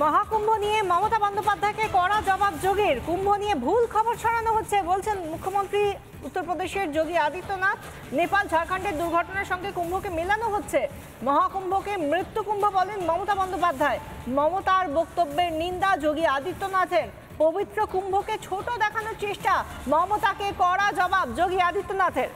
মহাকুম্ভ নিয়ে মমতা বন্দ্যোপাধ্যায়কে কড়া জবাব যোগীর। কুম্ভ নিয়ে ভুল খবর ছড়ানো হচ্ছে বলছেন মুখ্যমন্ত্রী উত্তরপ্রদেশের যোগী আদিত্যনাথ। নেপাল ঝাড়খণ্ডের দুর্ঘটনার সঙ্গে কুম্ভকে মেলানো হচ্ছে। মহাকুম্ভকে মৃত্যু কুম্ভ বলেন মমতা বন্দ্যোপাধ্যায়। মমতার বক্তব্যের নিন্দা যোগী আদিত্যনাথের। পবিত্র কুম্ভকে ছোট দেখানোর চেষ্টা, মমতাকে কড়া জবাব যোগী আদিত্যনাথের।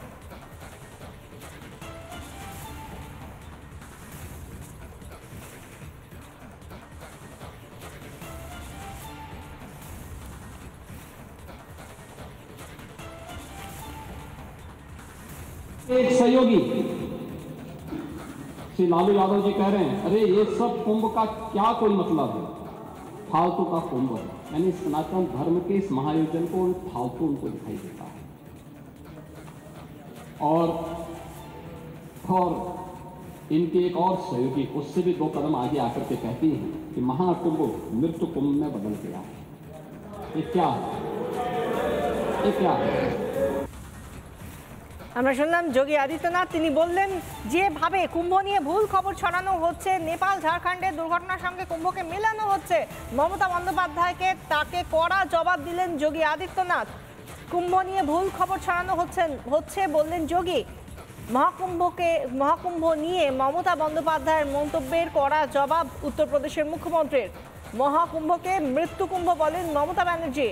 एक सहयोगी श्री लालू यादव जी कह रहे हैं अरे ये सब कुंभ का क्या कोई मतलब है, फालतू का कुंभ है। यानी सनातन धर्म के इस महायोजन को फालतू उनको दिखाई देता है। और इनके एक और सहयोगी उससे भी 2 कदम आगे आकर के कहती हैं कि महाकुंभ मृत्यु कुंभ में बदल गया है। ये क्या है? ये क्या है? আমরা শুনলাম যোগী আদিত্যনাথ, তিনি বললেন যেভাবে কুম্ভ নিয়ে ভুল খবর ছড়ানো হচ্ছে, নেপাল ঝাড়খণ্ডের দুর্ঘটনার সঙ্গে কুম্ভকে মেলানো হচ্ছে, মমতা বন্দ্যোপাধ্যায়কে তাকে কড়া জবাব দিলেন যোগী আদিত্যনাথ। কুম্ভ নিয়ে ভুল খবর ছড়ানো হচ্ছে বললেন যোগী। মহাকুম্ভ নিয়ে মমতা বন্দ্যোপাধ্যায়ের মন্তব্যের কড়া জবাব উত্তরপ্রদেশের মুখ্যমন্ত্রীর। মহাকুম্ভকে মৃত্যু কুম্ভ বলেন মমতা ব্যানার্জি।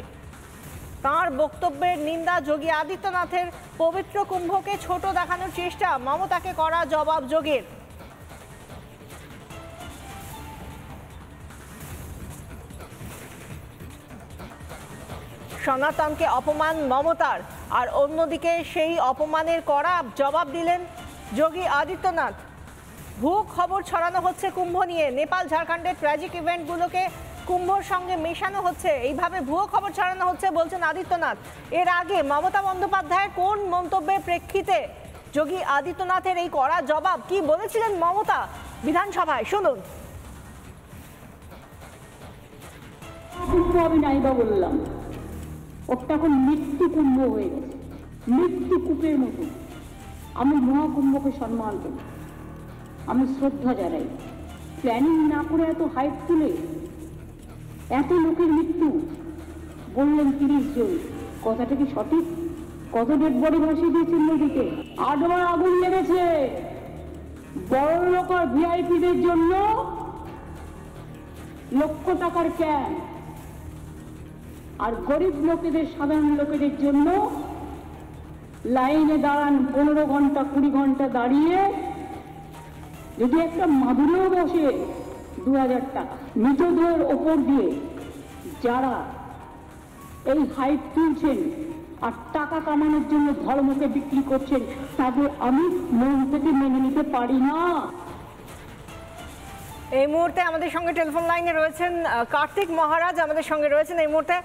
তাঁর বক্তব্যের নিন্দা যোগী আদিত্যনাথের। পবিত্র কুম্ভকে ছোট দেখানোর চেষ্টা, মমতাকে করা জবাব যোগীর। সনাতনকে অপমান মমতার, আর অন্যদিকে সেই অপমানের কড়া জবাব দিলেন যোগী আদিত্যনাথ। ভুয়ো খবর ছড়ানো হচ্ছে কুম্ভ নিয়ে, নেপাল ঝাড়খণ্ডের ট্র্যাজিক ইভেন্টগুলোকে কুম্ভর সঙ্গে মেশানো হচ্ছে, এইভাবে ভুয়ো খবর ছড়ানো হচ্ছে বলছেন আদিত্যনাথ। এর আগে মমতা বন্দ্যোপাধ্যায়ের কোন মন্তব্যের প্রেক্ষিতে যোগী আদিত্যনাথের এই কড়া জবাব, কি বলেছিলেন মমতা বিধানসভায়, শুনুন। আমি নাইবা বললাম ওটা এখন মৃত্যু কুম্ভ হয়ে গেছে, মৃত্যু কূপের মতো। আমি মহাকুম্ভকে সম্মান করি, আমি শ্রদ্ধা জানাই। প্ল্যানিং না করে এত হাইপ তুলে এত লোকের মৃত্যু বললেন 30 জন, কথাটা কি সঠিক? কত ডেড বডি ভাসিয়ে দিয়েছেন নদীতে। 8 বার আগুন লেগেছে বড় লোক আর ভিআইপিদের জন্য, লক্ষ টাকার ক্যাম্প, আর গরিব লোকেদের, সাধারণ লোকেদের জন্য লাইনে দাঁড়ান 15 ঘন্টা 20 ঘন্টা দাঁড়িয়ে, যদি একটা মাদুরেও বসে 2000 টাকা। মৃতদেহের ওপর দিয়ে যারা এই হাইপ তুলছেন আর টাকা কামানোর জন্য ধর্মকে বিক্রি করছেন, তাদের আমি মন থেকে মেনে নিতে পারি না। এই মুহূর্তে আমাদের সঙ্গে টেলিফোন লাইনে রয়েছেন কার্তিক মহারাজ, আমাদের সঙ্গে রয়েছেন এই মুহূর্তে।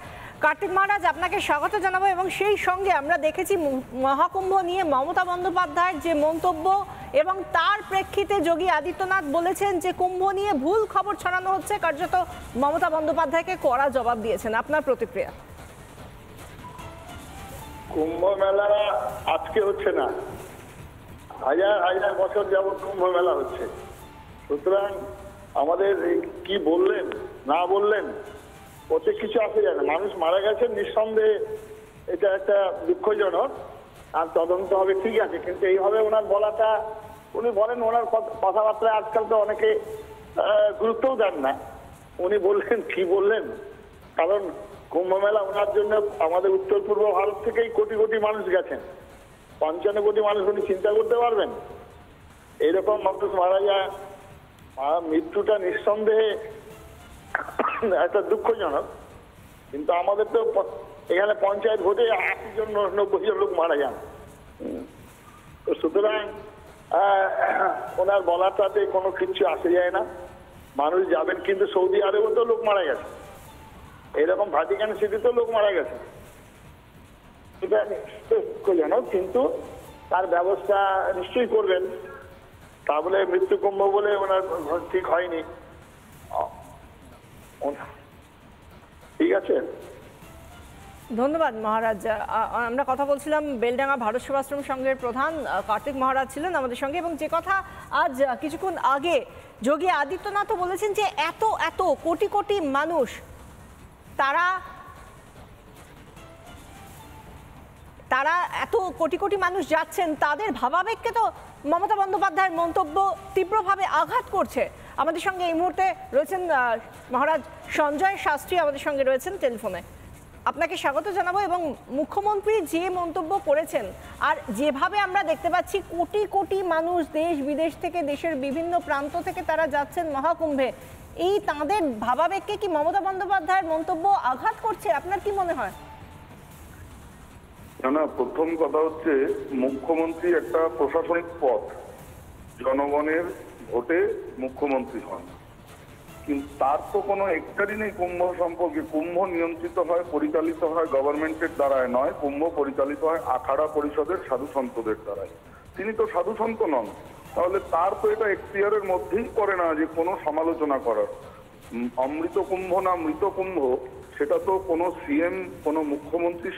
কার্তিক মহারাজ, আপনাকে স্বাগত জানাবো। এবং সেই সঙ্গে আমরা দেখেছি মহাকুম্ভ নিয়ে মমতা বন্দ্যোপাধ্যায়ের যে মন্তব্য, এবং তার প্রেক্ষিতে যোগী আদিত্যনাথ বলেছেন যে কুম্ভ নিয়ে ভুল খবর ছড়ানো হচ্ছে, কার্যত মমতা বন্দ্যোপাধ্যায়কে কড়া জবাব দিয়েছেন। আপনার প্রতিক্রিয়া? কুম্ভ মেলা আজকে হচ্ছে না, হাজার হাজার বছর যাবৎ কুম্ভ মেলা হচ্ছে। সুতরাং আমাদের কি বললেন না বললেন ওতে কিছু আসে যায় না। মানুষ মারা গেছেন নিঃসন্দেহে, এটা একটা দুঃখজনক, আর তদন্ত হবে, ঠিক আছে। কিন্তু এইভাবে ওনার বলাটা, উনি বলেন ওনার কথাবার্তা আজকাল তো অনেকে গুরুত্বও দেন না। উনি বললেন কি বললেন, কারণ কুম্ভ মেলা ওনার জন্য আমাদের উত্তর পূর্ব ভারত থেকেই কোটি কোটি মানুষ গেছেন, 55 কোটি মানুষ। উনি চিন্তা করতে পারবেন এইরকম মানুষ মারা যায়? মৃত্যুটা নিঃসন্দেহে একটা দুঃখজনক। কিন্তু আমাদের তো এখানে পঞ্চায়েত ভোটে 80 জন 90 জন লোক মারা যান। তো সুতরাং ওনার বলাটাতে কোনো কিছু আসে যায় না। মানুষ যাবেন, কিন্তু সৌদি আরবেও তো লোক মারা গেছে, এরকম ভাটিকান সিটিতেও লোক মারা গেছে। এটা দুঃখজনক, কিন্তু তার ব্যবস্থা নিশ্চয়ই করবেন। তা বলে মৃত্যু কুম্ভ বলে ওনার ঠিক হয়নি, ঠিক আছে। ধন্যবাদ মহারাজ। আমরা কথা বলছিলাম বেলডাঙ্গা ভারত সেবাশ্রম সংঘের প্রধান কার্তিক মহারাজ ছিলেন আমাদের সঙ্গে, এবং যে কথা আজ কিছুক্ষণ আগে যোগী আদিত্যনাথও বলেছেন যে এত এত কোটি কোটি মানুষ তারা এত কোটি কোটি মানুষ যাচ্ছেন, তাদের ভাবাবেগকে তো মমতা বন্দ্যোপাধ্যায়ের মন্তব্য তীব্রভাবে আঘাত করছে। আমাদের সঙ্গে এই মুহূর্তে রয়েছেন মহারাজ সঞ্জয় শাস্ত্রী, আমাদের সঙ্গে রয়েছেন টেলিফোনে। আপনাকে স্বাগত জানাবো। এবং মুখ্যমন্ত্রী যে মন্তব্য করেছেন, আর যেভাবে আমরা দেখতে পাচ্ছি কোটি কোটি মানুষ দেশ বিদেশ থেকে, দেশের বিভিন্ন প্রান্ত থেকে তারা যাচ্ছেন মহাকুম্ভে, এই তাঁদের ভাবাবেগকে কি মমতা বন্দ্যোপাধ্যায়ের মন্তব্য আঘাত করছে? আপনার কি মনে হয়? না, প্রথম কথা হচ্ছে মুখ্যমন্ত্রী একটা প্রশাসনিক পদ, জনগণের ভোটে মুখ্যমন্ত্রী হন, কিন্তু তার তো কোনো এক্টারই নেই কুম্ভ সম্পর্কে। কুম্ভ নিয়ন্ত্রিত হয়, পরিচালিত হয় গভর্নমেন্টের দ্বারায় নয়, কুম্ভ পরিচালিত হয় আখাড়া পরিষদের সাধু সন্তদের দ্বারায়। তিনি তো সাধু সন্ত নন, তাহলে তার তো এটা এখতিয়ারের মধ্যেই পড়ে না যে কোনো সমালোচনা করার। অমৃত কুম্ভ না মৃত কুম্ভ সেটা তো কোনো সিএম, কোনো মুখ্যমন্ত্রী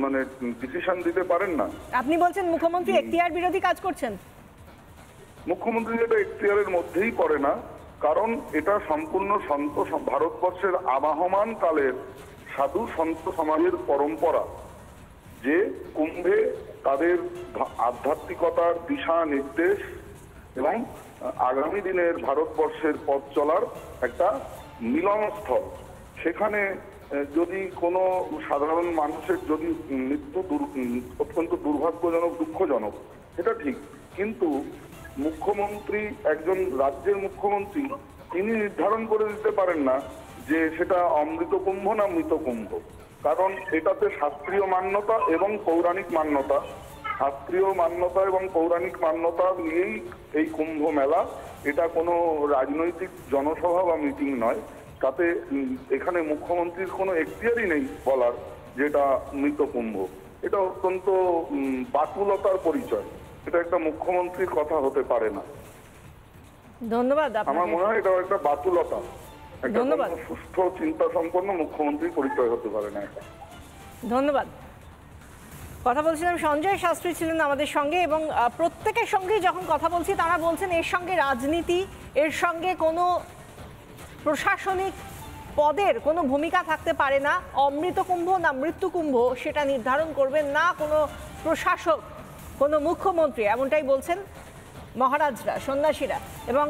মানে ডিসিশন দিতে পারেন না। আপনি বলছেন মুখ্যমন্ত্রী এখতিয়ার বিরোধী কাজ করছেন? মুখ্যমন্ত্রী এটা এখতিয়ারের মধ্যেই পড়ে না, কারণ এটা সম্পূর্ণ সন্ত ভারতবর্ষের আবাহমান কালের সাধু সন্ত সমাজের পরম্পরা, যে কুম্ভে তাদের আধ্যাত্মিকতার দিশা নির্দেশ এবং আগামী দিনের ভারতবর্ষের পথ চলার একটা মিলনস্থল। সেখানে যদি কোনো সাধারণ মানুষের যদি মৃত্যু অত্যন্ত দুর্ভাগ্যজনক, দুঃখজনক, সেটা ঠিক, কিন্তু মুখ্যমন্ত্রী, একজন রাজ্যের মুখ্যমন্ত্রী, তিনি নির্ধারণ করে দিতে পারেন না যে সেটা অমৃত কুম্ভ না মৃত কুম্ভ, কারণ এটাতে শাস্ত্রীয় মান্যতা এবং পৌরাণিক মান্যতা, শাস্ত্রীয় মান্যতা এবং পৌরাণিক মান্যতা নিয়েই এই কুম্ভ মেলা। এটা কোনো রাজনৈতিক জনসভা বা মিটিং নয়, তাতে এখানে মুখ্যমন্ত্রীর কোনো এখতিয়ারই নেই বলার যেটা মৃত কুম্ভ। এটা অত্যন্ত বাতুলতার পরিচয়, এটা একটা মুখ্যমন্ত্রীর কথা হতে পারে না। ধন্যবাদ। আমার মনে হয় এটা একটা বাতুলতা, একটা সুস্থ চিন্তা সম্পন্ন মুখ্যমন্ত্রীর পরিচয় হতে পারে না। ধন্যবাদ। কথা বলছিলাম সঞ্জয় শাস্ত্রী ছিলেন আমাদের সঙ্গে, এবং প্রত্যেকের সঙ্গে যখন কথা বলছি তারা বলছেন এর সঙ্গে রাজনীতি, এর সঙ্গে কোনো প্রশাসনিক পদের কোনো ভূমিকা থাকতে পারে না। অমৃত কুম্ভ না মৃত্যু কুম্ভ সেটা নির্ধারণ করবেন না কোনো প্রশাসক, কোনো মুখ্যমন্ত্রী, এমনটাই বলছেন মহারাজরা, সন্ন্যাসীরা। এবং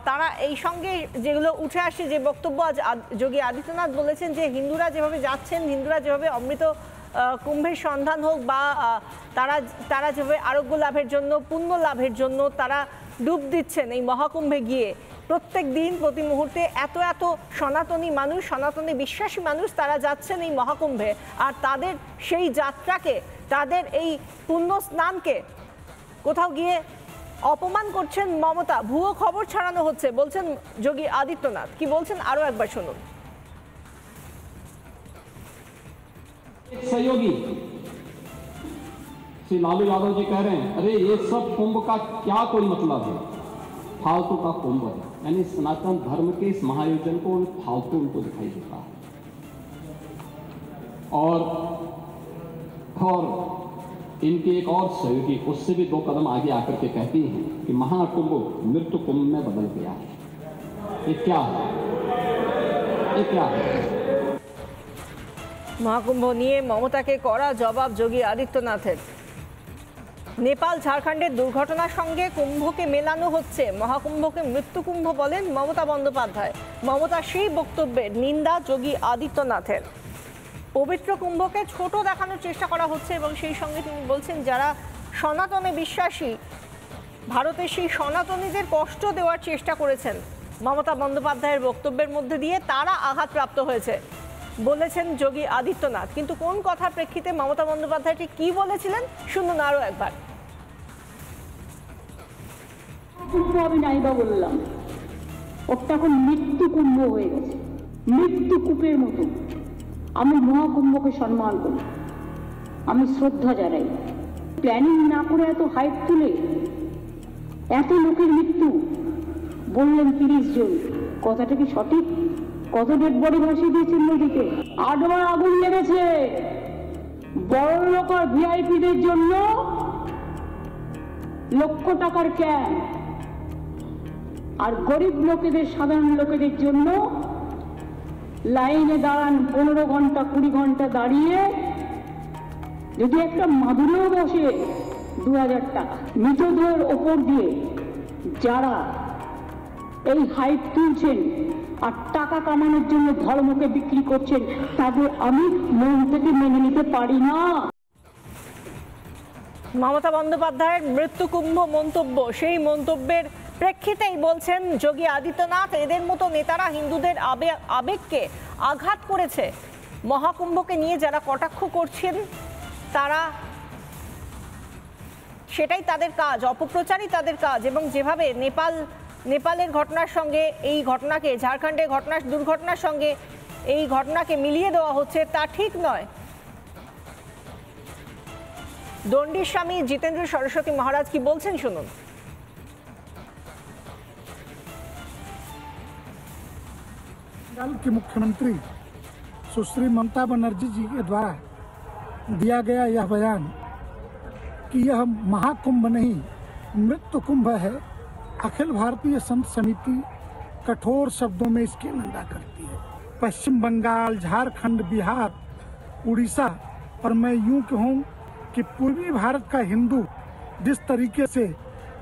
তারা এই সঙ্গে যেগুলো উঠে আসে, যে বক্তব্য আজ যোগী আদিত্যনাথ বলেছেন যে হিন্দুরা যেভাবে যাচ্ছেন, হিন্দুরা যেভাবে অমৃত কুম্ভের সন্ধান হোক বা তারা যেভাবে আরোগ্য লাভের জন্য, পুণ্য লাভের জন্য তারা ডুব দিচ্ছেন এই মহাকুম্ভে গিয়ে, প্রত্যেক দিন প্রতি মুহূর্তে এত এত সনাতনী মানুষ, সনাতনী বিশ্বাসী মানুষ তারা যাচ্ছেন এই মহাকুম্ভে, আর তাদের সেই যাত্রাকে, তাদের এই পুণ্য স্নানকে কোথাও গিয়ে অপমান করছেন মমতা, ভুয়ো খবর ছড়ানো হচ্ছে বলছেন যোগী আদিত্যনাথ। কি বলছেন আরো একবার শুনুন। सहयोगी श्री लालू यादव जी कह रहे हैं, अरे ये सब कुंभ का क्या कोई मतलब है, फालतू का कुंभ है। यानी सनातन धर्म के इस महायोजन को फालतू उनको दिखाई देता है। और इनके एक और सहयोगी उससे भी 2 कदम आगे आकर के कहती हैं कि महाकुंभ मृत्यु कुंभ में बदल गया है। ये क्या है? ये क्या है? মহাকুম্ভ নিয়ে মমতাকে কড়া জবাব যোগী আদিত্যনাথের। নেপাল ঝাড়খণ্ডের দুর্ঘটনার সঙ্গে কুম্ভকে মেলানো হচ্ছে, মহাকুম্ভকে মৃত্যু কুম্ভ বলেন মমতা বন্দ্যোপাধ্যায়। মমতা সেই বক্তব্যের নিন্দা যোগী আদিত্যনাথের। পবিত্র কুম্ভকে ছোট দেখানোর চেষ্টা করা হচ্ছে, এবং সেই সঙ্গে তিনি বলছেন যারা সনাতনে বিশ্বাসী, ভারতের সেই সনাতনীদের কষ্ট দেওয়ার চেষ্টা করেছেন মমতা বন্দ্যোপাধ্যায়ের বক্তব্যের মধ্যে দিয়ে, তারা আঘাতপ্রাপ্ত হয়েছে বলেছেন যোগী আদিত্যনাথ। কিন্তু কোন কথার প্রেক্ষিতে মমতা বন্দ্যোপাধ্যায় ঠিক কি বলেছিলেন শুনুন আরো একবার। আমি নাইবা বললাম, ওটা এখন মৃত্যু কুম্ভ হয়ে গেছে, মৃত্যু কূপের মতো। আমি মহাকুম্ভকে সম্মান করি, আমি শ্রদ্ধা জানাই। প্ল্যানিং না করে এত হাইপ তুলে এত লোকের মৃত্যু বললেন 30 জন, কথাটা কি সঠিক? কত ডেড বডি ভাসিয়ে দিয়েছেন নদীতে, 8 বার আগুন লেগেছে, বড়লোক আর ভিআইপিদের জন্য লক্ষ টাকার ক্যাম্প, আর গরিব লোকেদের, সাধারণ লোকেদের জন্য লাইনে দাঁড়ান 15 ঘন্টা 20 ঘন্টা দাঁড়িয়ে, যদি একটা মাদুরেও বসে 2000 টাকা। মৃতদের ওপর দিয়ে যারা এই হাইপ তুলছেন আর টাকা কামানোর জন্য ধর্মকে বিক্রি করছেন, তাদের আমি মন থেকে মেনে নিতে পারি না। মমতা বন্দ্যোপাধ্যায়ের মৃত্যুকুম্ভ মন্তব্য, সেই মন্তব্যের প্রেক্ষিতেই বলছেন যোগী আদিত্যনাথ, এদের মতো নেতারা হিন্দুদের আবেগকে আঘাত করেছে। মহাকুম্ভকে নিয়ে যারা কটাক্ষ করছেন তারা, সেটাই তাদের কাজ, অপপ্রচারই তাদের কাজ। এবং যেভাবে নেপালের ঘটনার সঙ্গে এই ঘটনাকে, ঝাড়খণ্ডের দুর্ঘটনার সঙ্গে এই ঘটনাকে মিলিয়ে দেওয়া হচ্ছে, তা ঠিক নয়। দণ্ডির স্বামী জিতেন্দ্র সরস্বতী মহারাজ কি বলছেন শুনুন। बंगाल की मुख्यमंत्री सुश्री ममता बनर्जी जी के द्वारा दिया गया यह बयान कि यह महाकुंभ नहीं मृत्यु कुंभ है, अखिल भारतीय संत समिति कठोर शब्दों में इसकी निंदा करती है। पश्चिम बंगाल, झारखंड, बिहार, उड़ीसा और मैं यूं कहूँ कि पूर्वी भारत का हिंदू जिस तरीके से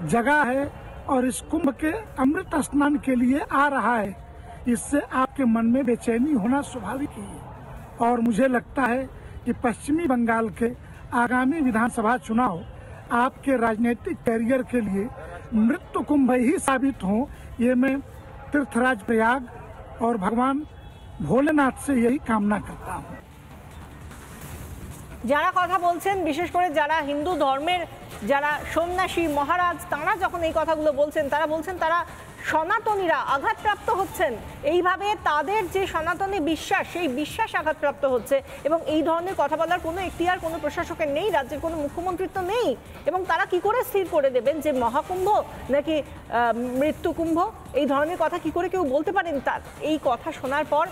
जगा है और इस कुंभ के अमृत स्नान के लिए आ रहा है, इससे आपके मन में बेचैनी होना स्वाभाविक ही है। और मुझे लगता है कि पश्चिमी बंगाल के आगामी विधानसभा चुनाव आपके राजनीतिक कैरियर के लिए मृत्यु कुंभ ही साबित हों, ये मैं तीर्थराज प्रयाग और भगवान भोलेनाथ से यही कामना करता हूँ। যারা কথা বলছেন, বিশেষ করে যারা হিন্দু ধর্মের, যারা সন্ন্যাসী মহারাজ, তারা যখন এই কথাগুলো বলছেন, তারা বলছেন তারা সনাতনীরা আঘাতপ্রাপ্ত হচ্ছেন। এইভাবে তাদের যে সনাতনী বিশ্বাস, সেই বিশ্বাস আঘাতপ্রাপ্ত হচ্ছে। এবং এই ধরনের কথা বলার কোনো এখতিয়ার কোনো প্রশাসকের নেই, রাজ্যের কোনো মুখ্যমন্ত্রীর তো নেই। এবং তারা কি করে স্থির করে দেবেন যে মহাকুম্ভ নাকি মৃত্যুকুম্ভ? এই ধরনের কথা কি করে কেউ বলতে পারেন? তার এই কথা শোনার পর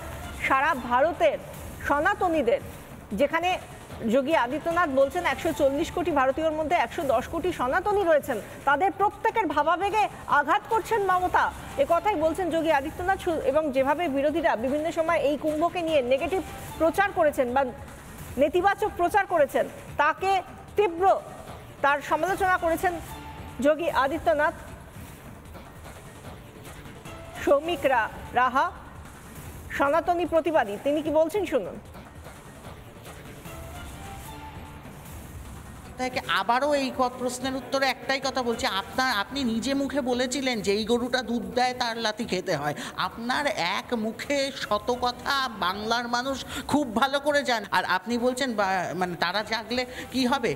সারা ভারতের সনাতনীদের, যেখানে যোগী আদিত্যনাথ বলছেন 140 কোটি ভারতীয়র মধ্যে 110 কোটি সনাতনী রয়েছেন, তাদের প্রত্যেকের ভাবাবেগে আঘাত করছেন মমতা, এ কথাই বলছেন যোগী আদিত্যনাথ। এবং যেভাবে বিরোধীরা বিভিন্ন সময় এই কুম্ভকে নিয়ে নেগেটিভ প্রচার করেছেন বা নেতিবাচক প্রচার করেছেন, তাকে তীব্র তার সমালোচনা করেছেন যোগী আদিত্যনাথ। সৌমিক রাহা, সনাতনী প্রতিবাদী, তিনি কি বলছেন শুনুন। আবারও এই প্রশ্নের উত্তরে একটাই কথা বলছি, আপনি নিজে মুখে বলেছিলেন যে এই গরুটা দুধ দেয় তার লাথি খেতে হয়। আপনার এক মুখে শত কথা বাংলার মানুষ খুব ভালো করে জান। আর আপনি বলছেন মানে তারা জাগলে কি হবে,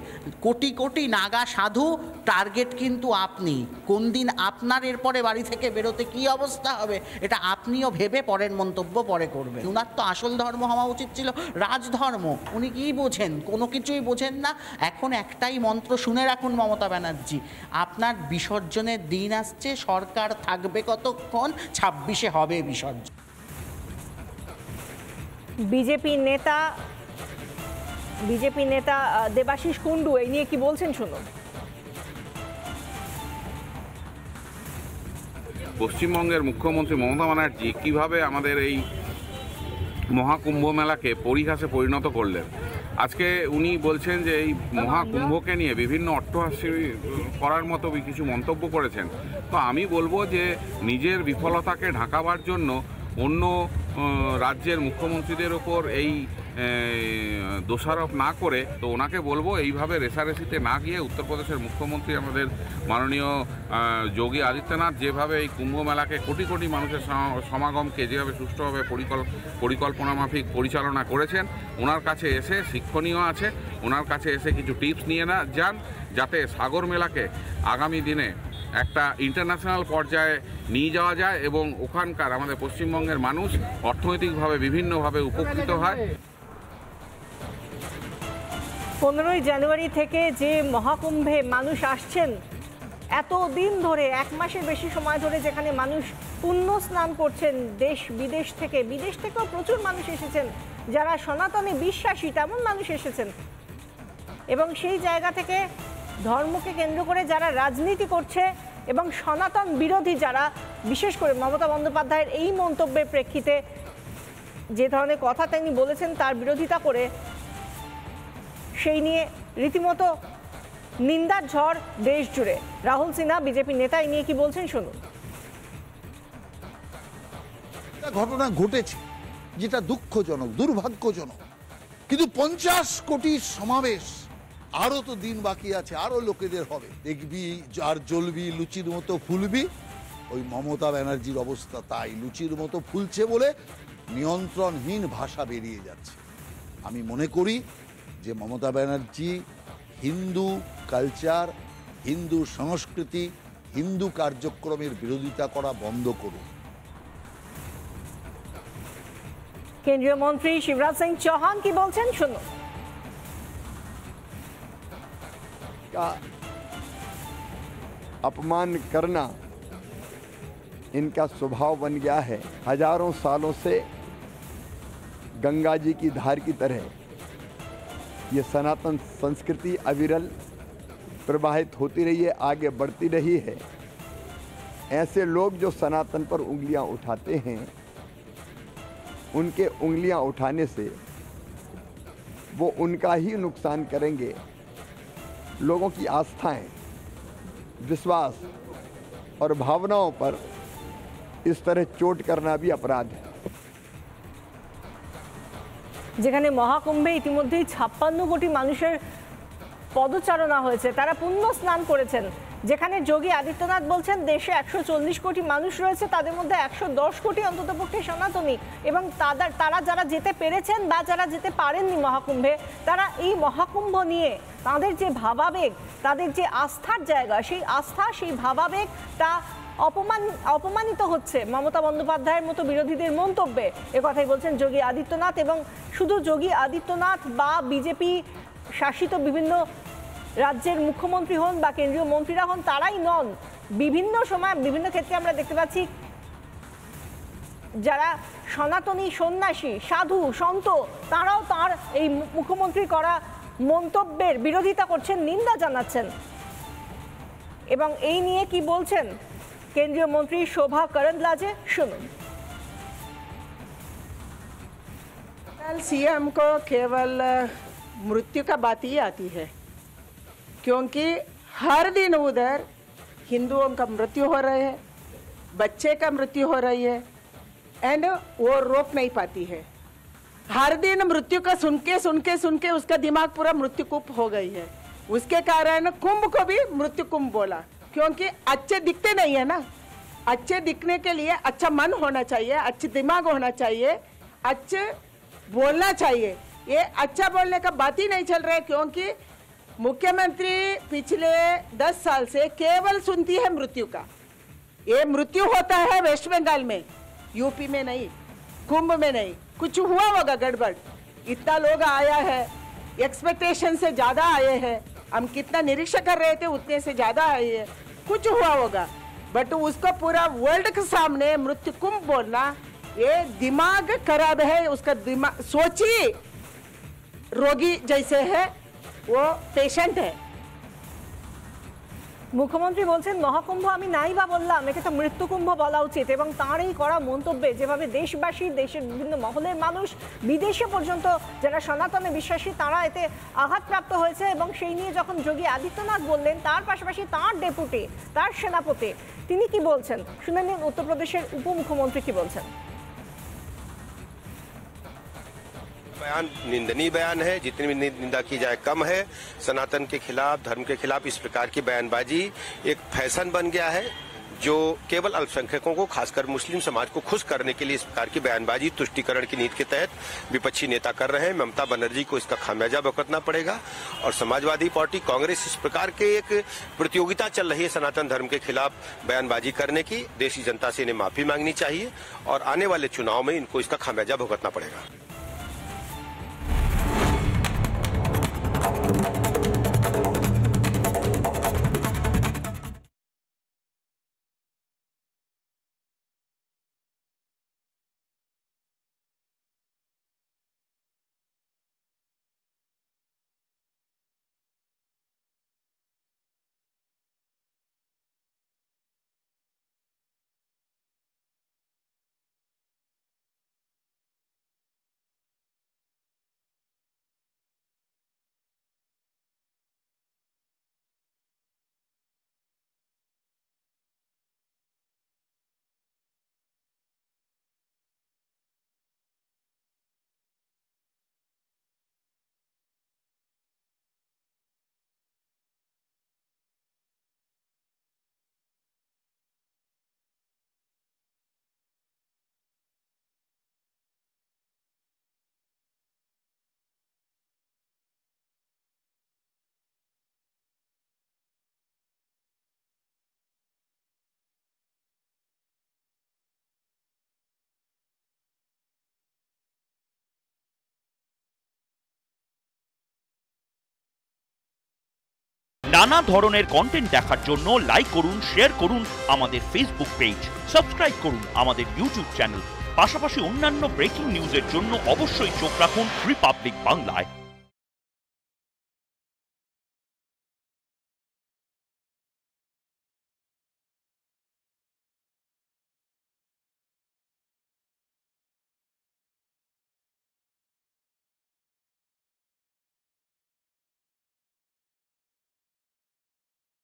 কোটি কোটি নাগা সাধু টার্গেট কিন্তু আপনি। কোন দিন আপনার এরপরে বাড়ি থেকে বেরোতে কি অবস্থা হবে এটা আপনিও ভেবে পরের মন্তব্য পরে করবেন। উনার তো আসল ধর্ম হওয়া উচিত ছিল রাজধর্ম। উনি কি বোঝেন? কোনো কিছুই বোঝেন না। এখন একটাই মন্ত্র শুনে রাখুন মমতা ব্যানার্জি, আপনার বিসর্জনের দিন আসছে, সরকার থাকবে কতক্ষণ, 26-এ হবে বিসর্জন। বিজেপি নেতা দেবাশিস কুন্ডু এই নিয়ে কি বলছেন শুনুন। পশ্চিমবঙ্গের মুখ্যমন্ত্রী মমতা ব্যানার্জি কিভাবে আমাদের এই মহাকুম্ভ মেলাকে পরিহাসে পরিণত করলেন। আজকে উনি বলছেন যে এই মহাকুম্ভকে নিয়ে বিভিন্ন অট্টহাস্য করার মতো কিছু মন্তব্য করেছেন। তো আমি বলবো যে নিজের বিফলতাকে ঢাকাবার জন্য অন্য রাজ্যের মুখ্যমন্ত্রীদের ওপর এই দোষারোপ না করে, তো ওনাকে বলবো এইভাবে রেষারেষিতে না গিয়ে উত্তরপ্রদেশের মুখ্যমন্ত্রী আমাদের মাননীয় যোগী আদিত্যনাথ যেভাবে এই কুম্ভ মেলাকে কোটি কোটি মানুষের সমাগমকে যেভাবে সুষ্ঠুভাবে পরিকল্পনা মাফিক পরিচালনা করেছেন, ওনার কাছে এসে শিক্ষণীয় আছে, ওনার কাছে এসে কিছু টিপস নিয়ে যান, যাতে সাগর মেলাকে আগামী দিনে একটা ইন্টারন্যাশনাল পর্যায়ে নিয়ে যাওয়া যায় এবং ওখানকার আমাদের পশ্চিমবঙ্গের মানুষ অর্থনৈতিকভাবে বিভিন্নভাবে উপকৃত হয়। 15ই জানুয়ারি থেকে যে মহাকুম্ভে মানুষ আসছেন, এত দিন ধরে, 1 মাসের বেশি সময় ধরে, যেখানে মানুষ পুণ্য স্নান করছেন দেশ বিদেশ থেকেও প্রচুর মানুষ এসেছেন, যারা সনাতনী বিশ্বাসী তেমন মানুষ এসেছেন। এবং সেই জায়গা থেকে ধর্মকে কেন্দ্র করে যারা রাজনীতি করছে এবং সনাতন বিরোধী যারা, বিশেষ করে মমতা বন্দ্যোপাধ্যায়ের এই মন্তব্যের প্রেক্ষিতে যে ধরনের কথা তিনি বলেছেন তার বিরোধিতা করে সেই নিয়ে রীতিমতো নিন্দার ঝড় দেশ জুড়ে। রাহুল সিনহা বিজেপি নেতা এই নিয়ে কি বলছেন শুনুন। ঘটনা ঘটেছে যেটা দুঃখজনক, দুর্ভাগ্যজনক, কিন্তু 50 কোটির সমাবেশ, আরো তো দিন বাকি আছে, আরো লোকেদের হবে। দেখবি আর জ্বলবি, লুচির মতো ফুলবি। ওই মমতা ব্যানার্জির অবস্থা তাই, লুচির মতো ফুলছে বলে নিয়ন্ত্রণহীন ভাষা বেরিয়ে যাচ্ছে। আমি মনে করি যে মমতা ব্যানার্জি হিন্দু কালচার, হিন্দু সংস্কৃতি, হিন্দু কার্যক্রমের বিরোধিতা করা বন্ধ করুন। কেন্দ্রীয় মন্ত্রী শিবরাজ সিং চৌহান কি বলছেন শুনুন। का अपमान करना इनका स्वभाव बन गया है। हजारों सालों से गंगा जी की धार की तरह ये सनातन संस्कृति अविरल प्रवाहित होती रही है, आगे बढ़ती रही है। ऐसे लोग जो सनातन पर उंगलियां उठाते हैं, उनके उंगलियां उठाने से वो उनका ही नुकसान करेंगे। लोगों की आस्थाएं, विश्वास और भावनाओं पर इस तरह चोट करना भी अपराध है। যেখানে মহাকুম্ভে ইতিমধ্যেই 56 কোটি মানুষের পদচারণা হয়েছে, তারা পুণ্য স্নান করেছেন, যেখানে যোগী আদিত্যনাথ বলছেন দেশে 140 কোটি মানুষ রয়েছে, তাদের মধ্যে 110 কোটি অন্ততপক্ষে সনাতনী, এবং তারা যারা যেতে পেরেছেন বা যারা যেতে পারেননি মহাকুম্ভে, তারা এই মহাকুম্ভ নিয়ে তাদের যে ভাবাবেগ, তাদের যে আস্থার জায়গা, সেই আস্থা, সেই ভাবাবেগ তা অপমানিত হচ্ছে মমতা বন্দ্যোপাধ্যায়ের মতো বিরোধীদের মন্তব্যে। একথাই বলছেন যোগী আদিত্যনাথ। এবং শুধু যোগী আদিত্যনাথ বা বিজেপি শাসিত বিভিন্ন রাজ্যের মুখ্যমন্ত্রী হন বা কেন্দ্রীয় মন্ত্রীরা হন তারাই নন, বিভিন্ন সময় বিভিন্ন ক্ষেত্রে আমরা দেখতে পাচ্ছি যারা সনাতনী সন্ন্যাসী, সাধু, সন্ত, তারাও তার এই মুখ্যমন্ত্রী করা মন্তব্যের বিরোধিতা করছেন, নিন্দা জানাচ্ছেন। এবং এই নিয়ে কি বলছেন কেন্দ্রীয় মন্ত্রী শোভা করন্দলাজে শুনুন। सीएम को केवल मृत्यु का बात ही आती है, क्योंकि हर दिन उधर हिंदुओं का मृत्यु हो रहे है, बच्चे का मृत्यु हो रही है, एंड वो रोक नहीं पाती है। हर दिन मृत्यु का सुन के उसका दिमाग पूरा मृत्यु कुंभ हो गई है। उसके कारण कुंभ को भी मृत्यु कुंभ बोला, क्योंकि अच्छे दिखते नहीं है ना। अच्छे दिखने के लिए अच्छा मन होना चाहिए, अच्छे दिमाग होना चाहिए, अच्छे बोलना चाहिए। ये अच्छा बोलने का बात ही नहीं चल रहा है, क्योंकि मुख्यमंत्री पिछले 10 साल से केवल सुनती है मृत्यु का। ये मृत्यु होता है वेस्ट बंगाल में, यूपी में नहीं, कुंभ में नहीं। कुछ हुआ होगा गड़बड़, इतना लोग आया है, एक्सपेक्टेशन से ज़्यादा आए हैं, हम कितना निरीक्षण कर रहे थे उतने से ज़्यादा आए हैं, कुछ हुआ होगा। बट उसको पूरा वर्ल्ड के सामने मृत्यु कुंभ बोलना, ये दिमाग खराब है। उसका दिमाग सोची रोगी जैसे है, वो पेशेंट है। মুখ্যমন্ত্রী বলছেন মহাকুম্ভ আমি নাই বা বললাম, একে তো মৃত্যুকুম্ভ বলা উচিত। এবং তাঁর এই করা মন্তব্যে যেভাবে দেশবাসী, দেশের বিভিন্ন মহলের মানুষ, বিদেশে পর্যন্ত যারা সনাতনে বিশ্বাসী, তারা এতে আঘাতপ্রাপ্ত হয়েছে। এবং সেই নিয়ে যখন যোগী আদিত্যনাথ বললেন, তার পাশাপাশি তাঁর ডেপুটি, তার সেনাপতি, তিনি কি বলছেন শুনে নিন উত্তরপ্রদেশের উপমুখ্যমন্ত্রী কি বলছেন। बयान निंदनीय बयान है, जितनी भी निंदा की जाए कम है। सनातन के खिलाफ, धर्म के खिलाफ इस प्रकार की बयानबाजी एक फैशन बन गया है, जो केवल अल्पसंख्यकों को, खासकर मुस्लिम समाज को खुश करने के लिए इस प्रकार की बयानबाजी तुष्टीकरण की नीति के तहत विपक्षी नेता कर रहे हैं। ममता बनर्जी को इसका खामियाजा भुगतना पड़ेगा। और समाजवादी पार्टी, कांग्रेस इस प्रकार के एक प्रतियोगिता चल रही है सनातन धर्म के खिलाफ बयानबाजी करने की, देशी जनता से इन्हें माफी मांगनी चाहिए और आने वाले चुनाव में इनको इसका खामियाजा भुगतना पड़ेगा। নানা ধরনের কন্টেন্ট দেখার জন্য লাইক করুন, শেয়ার করুন আমাদের ফেসবুক পেজ, সাবস্ক্রাইব করুন আমাদের ইউটিউব চ্যানেল। পাশাপাশি অন্যান্য ব্রেকিং নিউজের জন্য অবশ্যই চোখ রাখুন রিপাবলিক বাংলায়।